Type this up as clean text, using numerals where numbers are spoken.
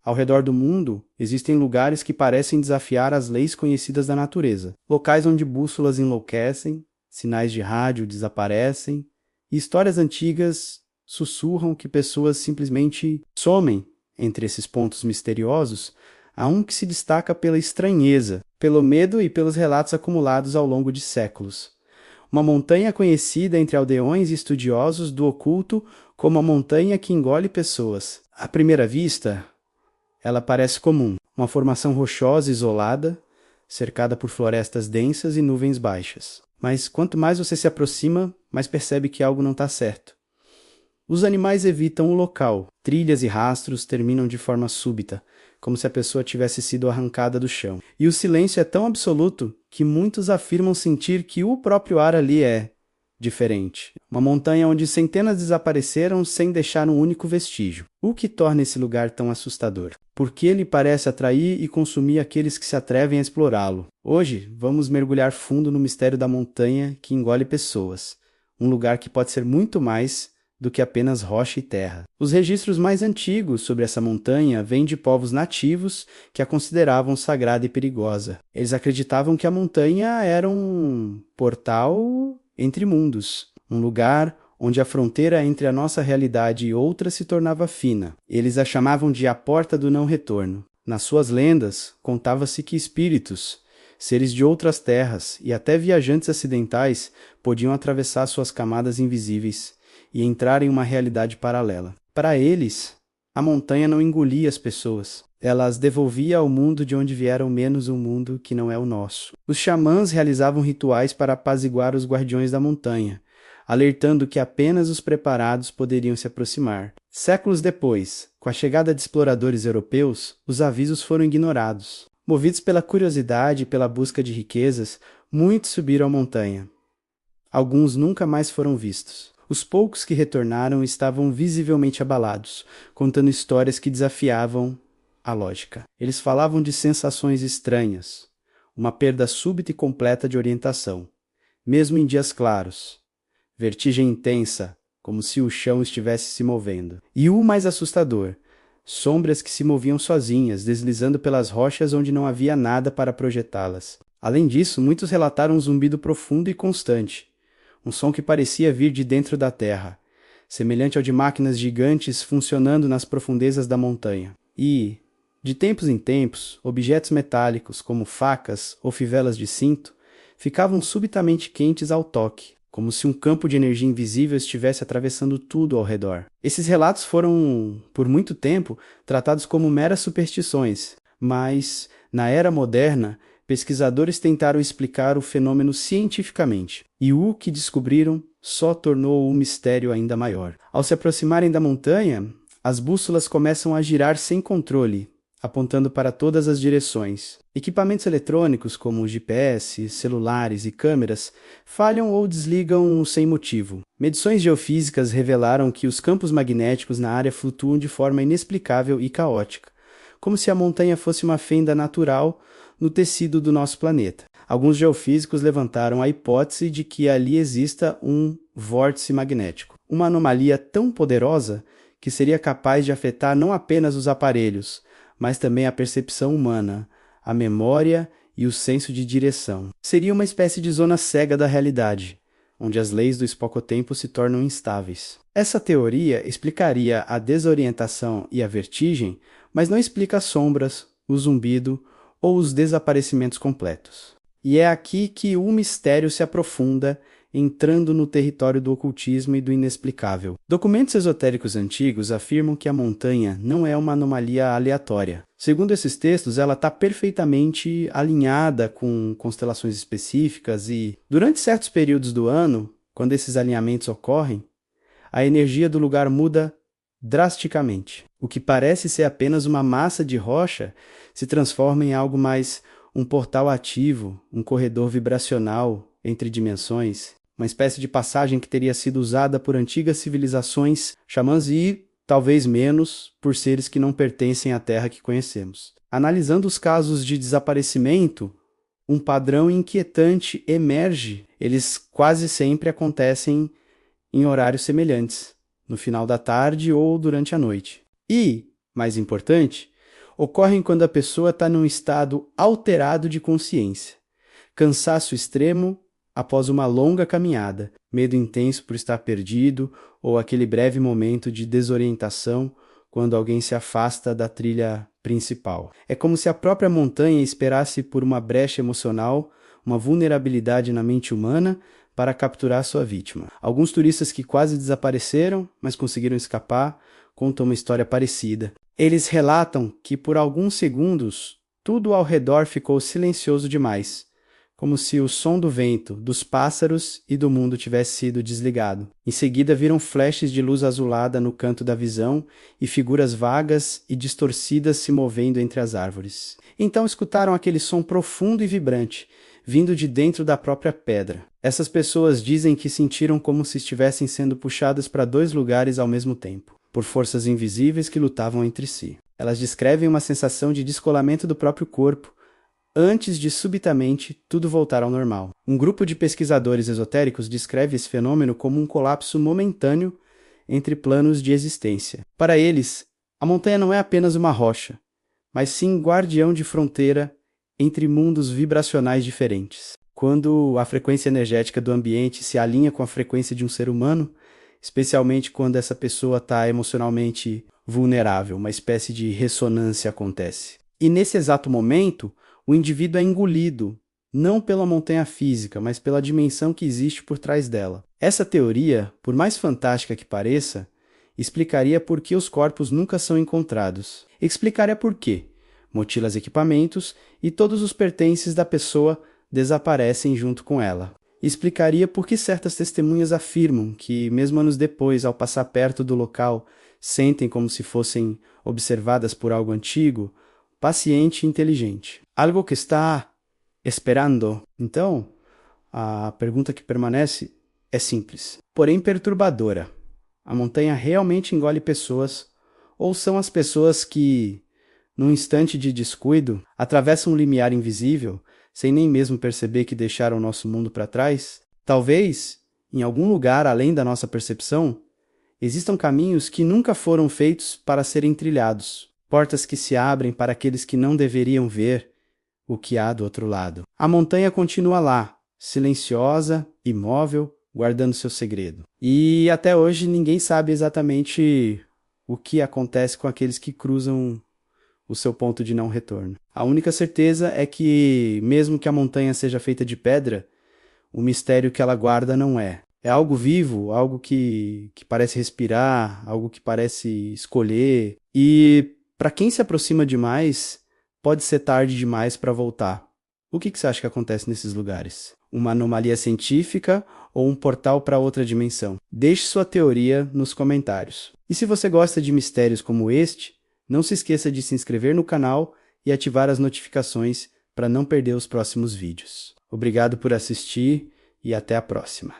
Ao redor do mundo, existem lugares que parecem desafiar as leis conhecidas da natureza. Locais onde bússolas enlouquecem, sinais de rádio desaparecem, e histórias antigas sussurram que pessoas simplesmente somem. Entre esses pontos misteriosos, há um que se destaca pela estranheza, pelo medo e pelos relatos acumulados ao longo de séculos. Uma montanha conhecida entre aldeões e estudiosos do oculto como a montanha que engole pessoas. À primeira vista, ela parece comum, uma formação rochosa isolada, cercada por florestas densas e nuvens baixas. Mas quanto mais você se aproxima, mais percebe que algo não está certo. Os animais evitam o local. Trilhas e rastros terminam de forma súbita, como se a pessoa tivesse sido arrancada do chão. E o silêncio é tão absoluto que muitos afirmam sentir que o próprio ar ali é diferente. Uma montanha onde centenas desapareceram sem deixar um único vestígio. O que torna esse lugar tão assustador? Por que ele parece atrair e consumir aqueles que se atrevem a explorá-lo? Hoje, vamos mergulhar fundo no mistério da montanha que engole pessoas. Um lugar que pode ser muito mais do que apenas rocha e terra. Os registros mais antigos sobre essa montanha vêm de povos nativos que a consideravam sagrada e perigosa. Eles acreditavam que a montanha era um portal entre mundos, um lugar onde a fronteira entre a nossa realidade e outra se tornava fina. Eles a chamavam de a Porta do Não Retorno. Nas suas lendas, contava-se que espíritos, seres de outras terras e até viajantes acidentais podiam atravessar suas camadas invisíveis e entrar em uma realidade paralela. Para eles, a montanha não engolia as pessoas. Ela as devolvia ao mundo de onde vieram, menos um mundo que não é o nosso. Os xamãs realizavam rituais para apaziguar os guardiões da montanha, alertando que apenas os preparados poderiam se aproximar. Séculos depois, com a chegada de exploradores europeus, os avisos foram ignorados. Movidos pela curiosidade e pela busca de riquezas, muitos subiram a montanha. Alguns nunca mais foram vistos. Os poucos que retornaram estavam visivelmente abalados, contando histórias que desafiavam a lógica. Eles falavam de sensações estranhas, uma perda súbita e completa de orientação, mesmo em dias claros, vertigem intensa, como se o chão estivesse se movendo. E o mais assustador, sombras que se moviam sozinhas, deslizando pelas rochas onde não havia nada para projetá-las. Além disso, muitos relataram um zumbido profundo e constante, um som que parecia vir de dentro da terra, semelhante ao de máquinas gigantes funcionando nas profundezas da montanha. E, de tempos em tempos, objetos metálicos, como facas ou fivelas de cinto, ficavam subitamente quentes ao toque, como se um campo de energia invisível estivesse atravessando tudo ao redor. Esses relatos foram, por muito tempo, tratados como meras superstições, mas, na era moderna, pesquisadores tentaram explicar o fenômeno cientificamente, e o que descobriram só tornou o mistério ainda maior. Ao se aproximarem da montanha, as bússolas começam a girar sem controle, apontando para todas as direções. Equipamentos eletrônicos como GPS, celulares e câmeras falham ou desligam sem motivo. Medições geofísicas revelaram que os campos magnéticos na área flutuam de forma inexplicável e caótica, como se a montanha fosse uma fenda natural no tecido do nosso planeta. Alguns geofísicos levantaram a hipótese de que ali exista um vórtice magnético, uma anomalia tão poderosa que seria capaz de afetar não apenas os aparelhos, mas também a percepção humana, a memória e o senso de direção. Seria uma espécie de zona cega da realidade, onde as leis do espaço-tempo se tornam instáveis. Essa teoria explicaria a desorientação e a vertigem, mas não explica as sombras, o zumbido ou os desaparecimentos completos. E é aqui que o mistério se aprofunda, entrando no território do ocultismo e do inexplicável. Documentos esotéricos antigos afirmam que a montanha não é uma anomalia aleatória. Segundo esses textos, ela está perfeitamente alinhada com constelações específicas e, durante certos períodos do ano, quando esses alinhamentos ocorrem, a energia do lugar muda drasticamente. O que parece ser apenas uma massa de rocha se transforma em algo mais um portal ativo, um corredor vibracional entre dimensões, uma espécie de passagem que teria sido usada por antigas civilizações xamãs e, talvez menos, por seres que não pertencem à Terra que conhecemos. Analisando os casos de desaparecimento, um padrão inquietante emerge. Eles quase sempre acontecem em horários semelhantes, no final da tarde ou durante a noite. E, mais importante, ocorrem quando a pessoa está num estado alterado de consciência, cansaço extremo após uma longa caminhada, medo intenso por estar perdido ou aquele breve momento de desorientação quando alguém se afasta da trilha principal. É como se a própria montanha esperasse por uma brecha emocional, uma vulnerabilidade na mente humana para capturar sua vítima. Alguns turistas que quase desapareceram, mas conseguiram escapar, contam uma história parecida. Eles relatam que por alguns segundos tudo ao redor ficou silencioso demais, como se o som do vento, dos pássaros e do mundo tivesse sido desligado. Em seguida viram flashes de luz azulada no canto da visão e figuras vagas e distorcidas se movendo entre as árvores. Então escutaram aquele som profundo e vibrante, vindo de dentro da própria pedra. Essas pessoas dizem que sentiram como se estivessem sendo puxadas para dois lugares ao mesmo tempo, por forças invisíveis que lutavam entre si. Elas descrevem uma sensação de descolamento do próprio corpo, antes de subitamente tudo voltar ao normal. Um grupo de pesquisadores esotéricos descreve esse fenômeno como um colapso momentâneo entre planos de existência. Para eles, a montanha não é apenas uma rocha, mas sim guardião de fronteira entre mundos vibracionais diferentes. Quando a frequência energética do ambiente se alinha com a frequência de um ser humano, especialmente quando essa pessoa está emocionalmente vulnerável, uma espécie de ressonância acontece. E nesse exato momento, o indivíduo é engolido, não pela montanha física, mas pela dimensão que existe por trás dela. Essa teoria, por mais fantástica que pareça, explicaria por que os corpos nunca são encontrados. Explicaria por quê mochilas, equipamentos e todos os pertences da pessoa desaparecem junto com ela. Explicaria por que certas testemunhas afirmam que, mesmo anos depois, ao passar perto do local, sentem como se fossem observadas por algo antigo, paciente e inteligente. Algo que está esperando. Então, a pergunta que permanece é simples, porém perturbadora. A montanha realmente engole pessoas, ou são as pessoas que, num instante de descuido, atravessam um limiar invisível, sem nem mesmo perceber que deixaram nosso mundo para trás? Talvez, em algum lugar além da nossa percepção, existam caminhos que nunca foram feitos para serem trilhados. Portas que se abrem para aqueles que não deveriam ver o que há do outro lado. A montanha continua lá, silenciosa, imóvel, guardando seu segredo. E até hoje ninguém sabe exatamente o que acontece com aqueles que cruzam o seu ponto de não retorno. A única certeza é que, mesmo que a montanha seja feita de pedra, o mistério que ela guarda não é. É algo vivo, algo que parece respirar, algo que parece escolher. E para quem se aproxima demais, pode ser tarde demais para voltar. O que você acha que acontece nesses lugares? Uma anomalia científica ou um portal para outra dimensão? Deixe sua teoria nos comentários. E se você gosta de mistérios como este, não se esqueça de se inscrever no canal e ativar as notificações para não perder os próximos vídeos. Obrigado por assistir e até a próxima.